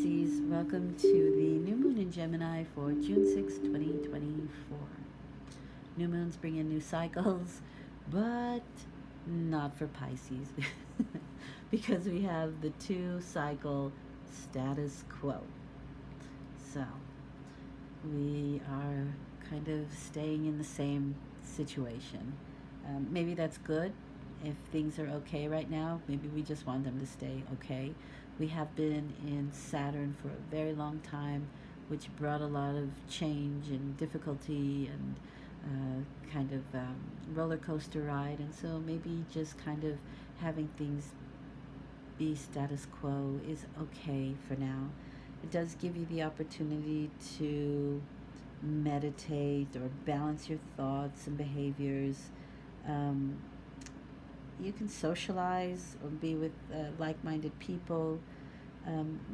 Pisces, welcome to the new moon in Gemini for June 6, 2024. New moons bring in new cycles, but not for Pisces because we have the 2 cycle status quo. So we are kind of staying in the same situation. Maybe that's good if things are okay right now. Maybe we just want them to stay okay. We have been in Saturn for a very long time, which brought a lot of change and difficulty and kind of roller coaster ride. And so maybe just kind of having things be status quo is okay for now. It does give you the opportunity to meditate or balance your thoughts and behaviors. You can socialize or be with like-minded people.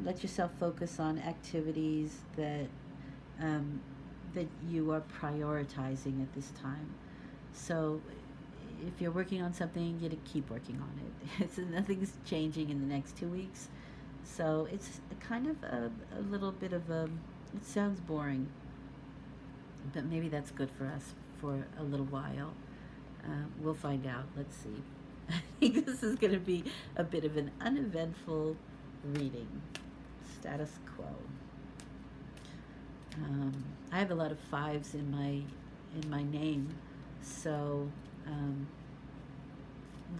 Let yourself focus on activities that that you are prioritizing at this time. So if you're working on something, you keep working on it. Nothing's changing in the next 2 weeks. So it's kind of a little bit of a, it sounds boring, but maybe that's good for us for a little while. We'll find out. Let's see. I think this is going to be a bit of an uneventful reading. Status quo. I have a lot of 5s in my name, so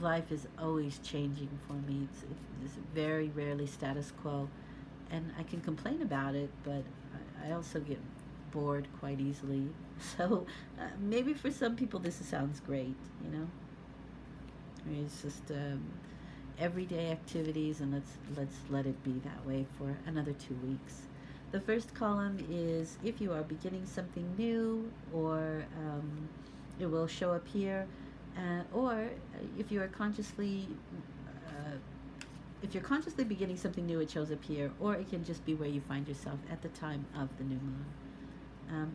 life is always changing for me. It's very rarely status quo, and I can complain about it, but I also get bored quite easily. So maybe for some people this sounds great, you know. I mean, it's just everyday activities, and let's let it be that way for another 2 weeks. The first column is if you are beginning something new, or it will show up here, or if you are consciously if you're consciously beginning something new, it shows up here, or it can just be where you find yourself at the time of the new moon.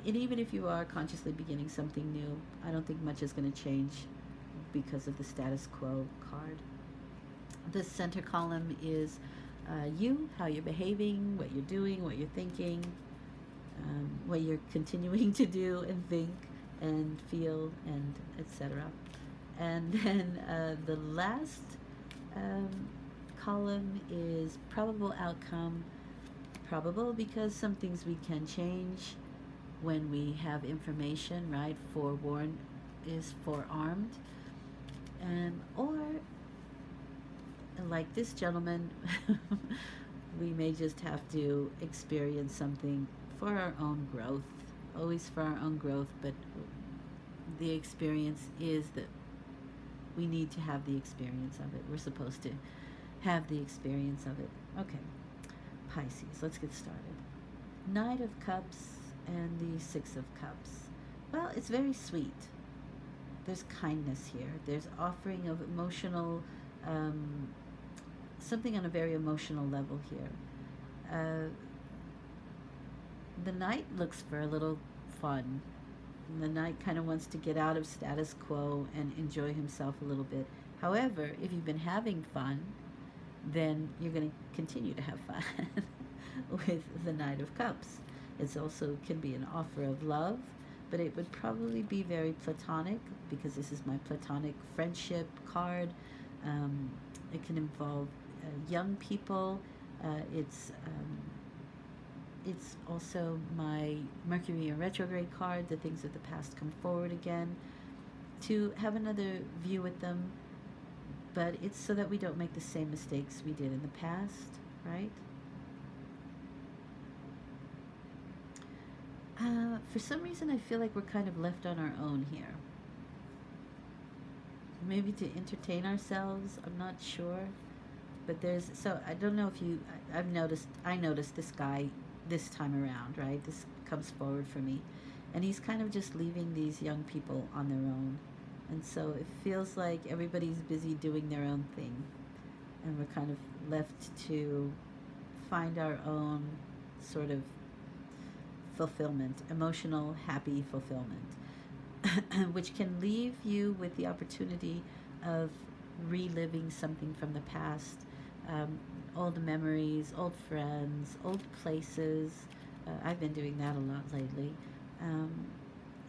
And even if you are consciously beginning something new, I don't think much is going to change because of the status quo card. The center column is you, how you're behaving, what you're doing, what you're thinking, what you're continuing to do and think and feel, and etc. And then the last column is probable outcome. Probable because some things we can change when we have information, right? Forewarned is forearmed. Or like this gentleman, we may just have to experience something for our own growth, always for our own growth, but the experience is that we need to have the experience of it. We're supposed to have the experience of it. Okay, Pisces, let's get started. Knight of Cups and the 6 of Cups. Well, it's very sweet. There's kindness here. There's offering of emotional, something on a very emotional level here. The Knight looks for a little fun. The Knight kind of wants to get out of status quo and enjoy himself a little bit. However, if you've been having fun, then you're going to continue to have fun with the Knight of Cups. It also can be an offer of love, but it would probably be very platonic because this is my platonic friendship card. It can involve young people. It's also my Mercury in retrograde card. The things of the past come forward again. To have another view with them, but it's so that we don't make the same mistakes we did in the past, right? For some reason, I feel like we're kind of left on our own here. Maybe to entertain ourselves, I'm not sure. But so I don't know if I noticed this guy this time around, right? This comes forward for me. And he's kind of just leaving these young people on their own. And so it feels like everybody's busy doing their own thing. And we're kind of left to find our own sort of fulfillment, emotional, happy fulfillment, which can leave you with the opportunity of reliving something from the past um, old memories, old friends, old places. I've been doing that a lot lately. Um,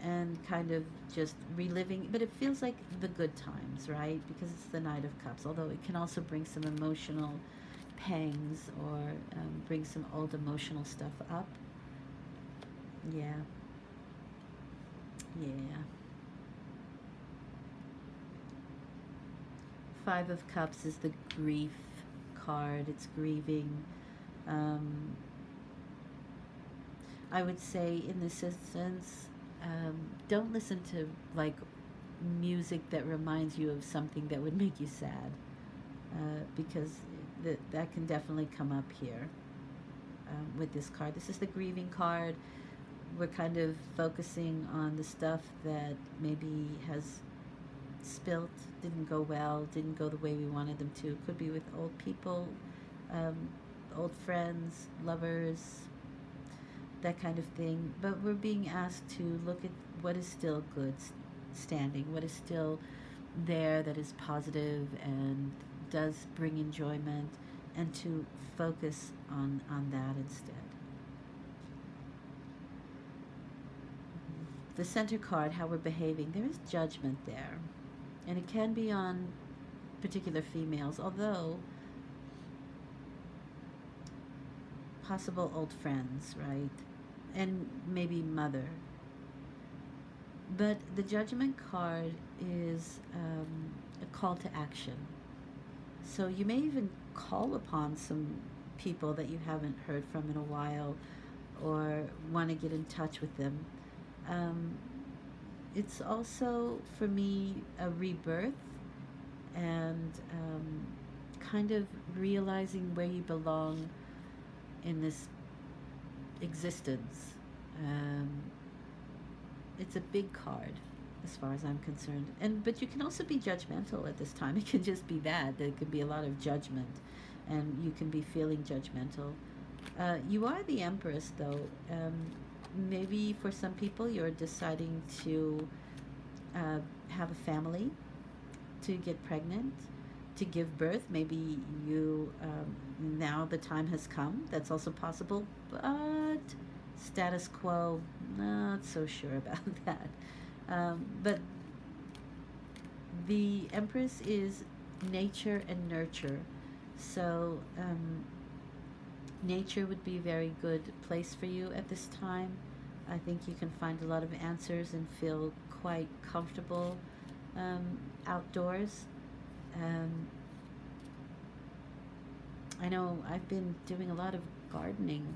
and kind of just reliving, but it feels like the good times, right? Because it's the Knight of Cups, although it can also bring some emotional pangs or bring some old emotional stuff up. Yeah, yeah. Five of Cups is the grief card, it's grieving. Um, I would say in this instance, don't listen to like music that reminds you of something that would make you sad, because that can definitely come up here with this card. This is the grieving card. We're kind of focusing on the stuff that maybe has spilt, didn't go well, didn't go the way we wanted them to. Could be with old people, um, old friends, lovers, that kind of thing. But we're being asked to look at what is still good standing, what is still there that is positive and does bring enjoyment, and to focus on that instead. The center card, how we're behaving, there is judgment there. And it can be on particular females, although possible old friends, right? And maybe mother. But the judgment card is a call to action. So you may even call upon some people that you haven't heard from in a while or want to get in touch with them. Um, it's also, for me, a rebirth and kind of realizing where you belong in this existence. Um, it's a big card as far as I'm concerned. And but you can also be judgmental at this time. It can just be that. There could be a lot of judgment and you can be feeling judgmental. You are the Empress though. Maybe for some people you're deciding to have a family, to get pregnant, to give birth. Maybe you now the time has come. That's also possible. But status quo, not so sure about that. But the Empress is nature and nurture. So nature would be a very good place for you at this time. I think you can find a lot of answers and feel quite comfortable outdoors. Um, I know I've been doing a lot of gardening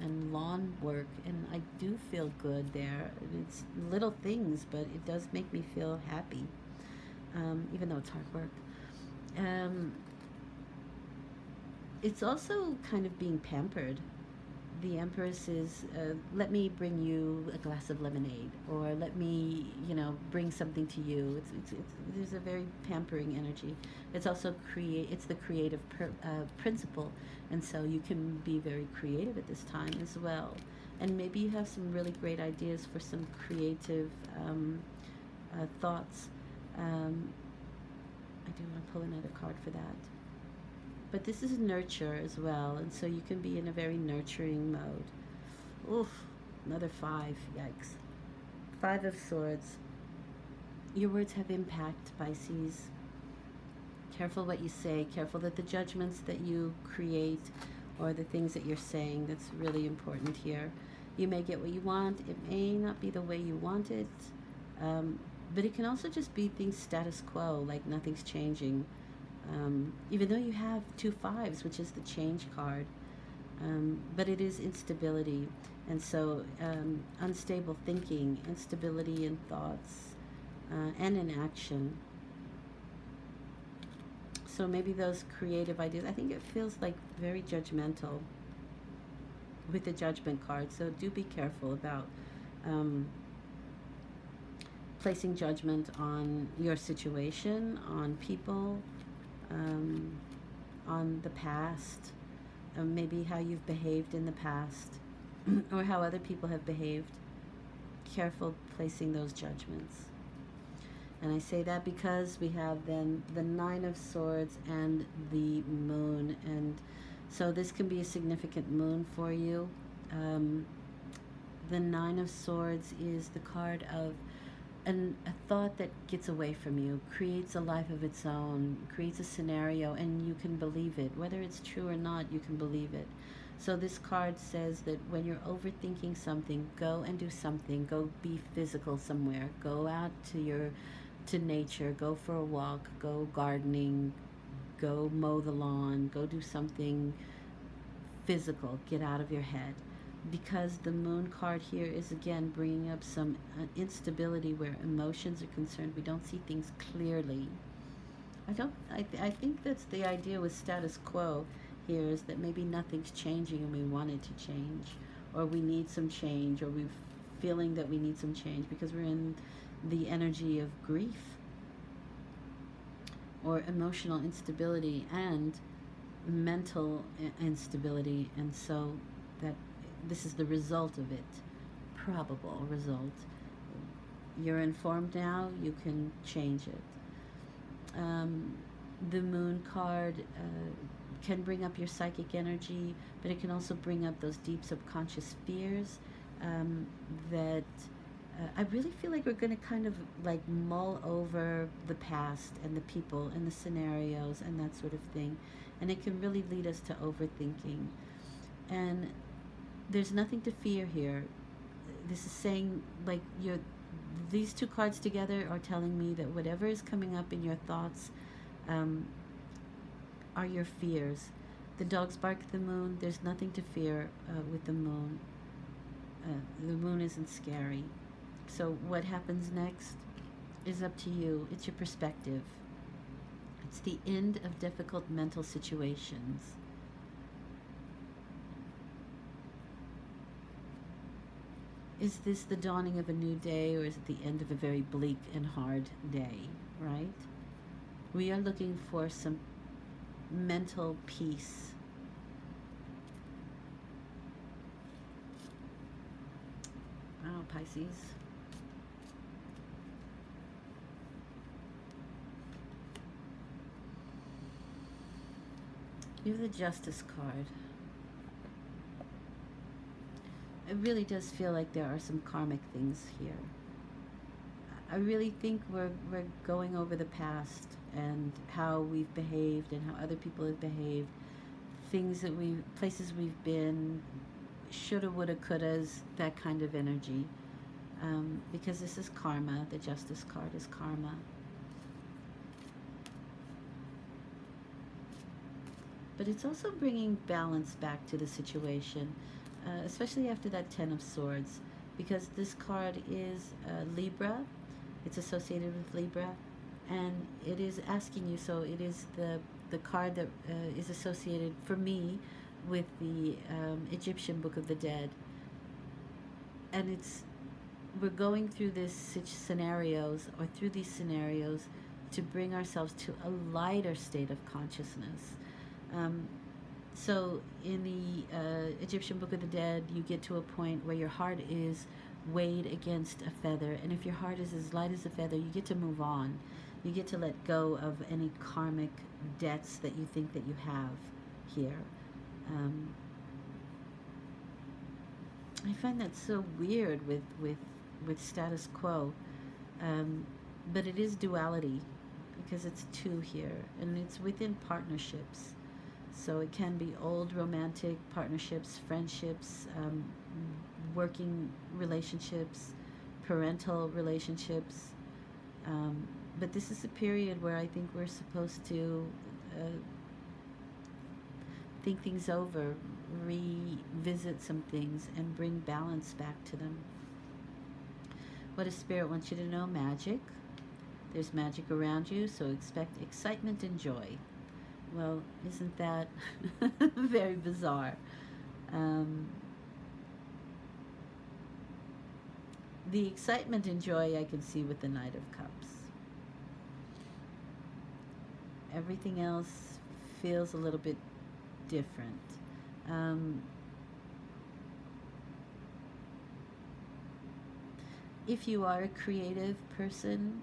and lawn work, and I do feel good there. It's little things, but it does make me feel happy, even though it's hard work. Um, it's also kind of being pampered. The Empress is, let me bring you a glass of lemonade, or let me, bring something to you. There's a very pampering energy. It's also it's the creative principle, and so you can be very creative at this time as well. And maybe you have some really great ideas for some creative thoughts. I do want to pull another card for that. But this is nurture as well, and so you can be in a very nurturing mode. Oof, another five, yikes. Five of Swords. Your words have impact, Pisces. Careful what you say, careful that the judgments that you create or the things that you're saying, that's really important here. You may get what you want, it may not be the way you want it, but it can also just be things status quo, like nothing's changing. Even though you have two fives, which is the change card, but it is instability, and so unstable thinking, instability in thoughts, and in action. So maybe those creative ideas, I think it feels like very judgmental with the judgment card, so do be careful about placing judgment on your situation, on people, on the past, maybe how you've behaved in the past, or how other people have behaved. Careful placing those judgments. And I say that because we have then the Nine of Swords and the Moon. And so this can be a significant moon for you. The Nine of Swords is the card of a thought that gets away from you, creates a life of its own, creates a scenario, and you can believe it. Whether it's true or not, you can believe it. So this card says that when you're overthinking something, go and do something. Go be physical somewhere. Go out to nature. Go for a walk. Go gardening. Go mow the lawn. Go do something physical. Get out of your head, because the moon card here is again bringing up some instability where emotions are concerned. We don't see things clearly. I think that's the idea with status quo here, is that maybe nothing's changing and we want it to change, or we need some change, or we're feeling that we need some change because we're in the energy of grief or emotional instability and mental instability. And so that this is the result of it, probable result. You're informed now, you can change it. The moon card can bring up your psychic energy, but it can also bring up those deep subconscious fears that I really feel like we're going to kind of like mull over the past and the people and the scenarios and that sort of thing. And it can really lead us to overthinking. And there's nothing to fear here. This is saying, like, these two cards together are telling me that whatever is coming up in your thoughts are your fears. The dogs bark at the moon. There's nothing to fear with the moon. The moon isn't scary. So what happens next is up to you. It's your perspective. It's the end of difficult mental situations. Is this the dawning of a new day, or is it the end of a very bleak and hard day, right? We are looking for some mental peace. Wow, Pisces. You have the Justice card. It really does feel like there are some karmic things here. I really think we're going over the past and how we've behaved and how other people have behaved, things that places we've been, shoulda, woulda, couldas, that kind of energy. Because this is karma. The Justice card is karma. But it's also bringing balance back to the situation, especially after that Ten of Swords, because this card is Libra. It's associated with Libra, and it is asking you, so it is the card that is associated, for me, with the Egyptian Book of the Dead. And we're going through through these scenarios to bring ourselves to a lighter state of consciousness. So in the Egyptian Book of the Dead, you get to a point where your heart is weighed against a feather, and if your heart is as light as a feather, you get to move on. You get to let go of any karmic debts that you think that you have here. I find that so weird with status quo, but it is duality, because it's two here, and it's within partnerships. So it can be old romantic partnerships, friendships, working relationships, parental relationships. But this is a period where I think we're supposed to think things over, revisit some things, and bring balance back to them. What does Spirit want you to know? Magic. There's magic around you, so expect excitement and joy. Well, isn't that very bizarre? The excitement and joy I can see with the Knight of Cups. Everything else feels a little bit different. If you are a creative person,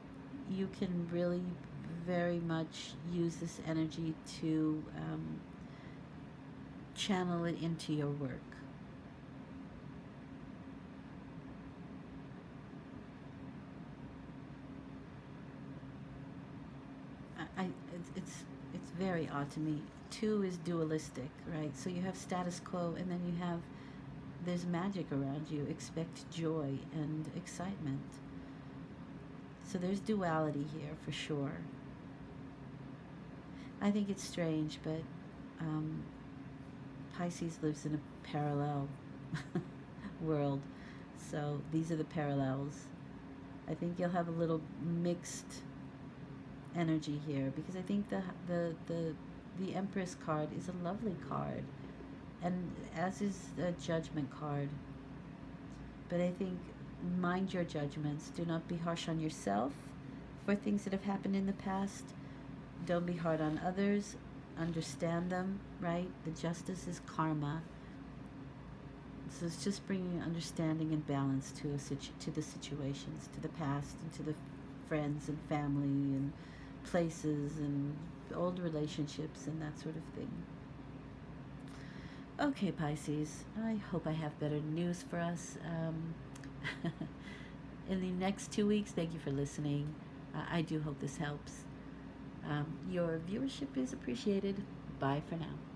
you can really very much use this energy to channel it into your work. It's very odd to me. Two is dualistic, right? So you have status quo, and then you have there's magic around you. Expect joy and excitement. So there's duality here for sure. I think it's strange, but um, Pisces lives in a parallel world. So these are the parallels. I think you'll have a little mixed energy here because I think the Empress card is a lovely card, and as is the Judgment card. But I think mind your judgments. Do not be harsh on yourself for things that have happened in the past. Don't be hard on others. Understand them, right? The justice is karma. So it's just bringing understanding and balance to to the situations, to the past, and to the friends and family and places and old relationships and that sort of thing. Okay, Pisces, I hope I have better news for us. In the next 2 weeks, thank you for listening. I do hope this helps. Your viewership is appreciated. Bye for now.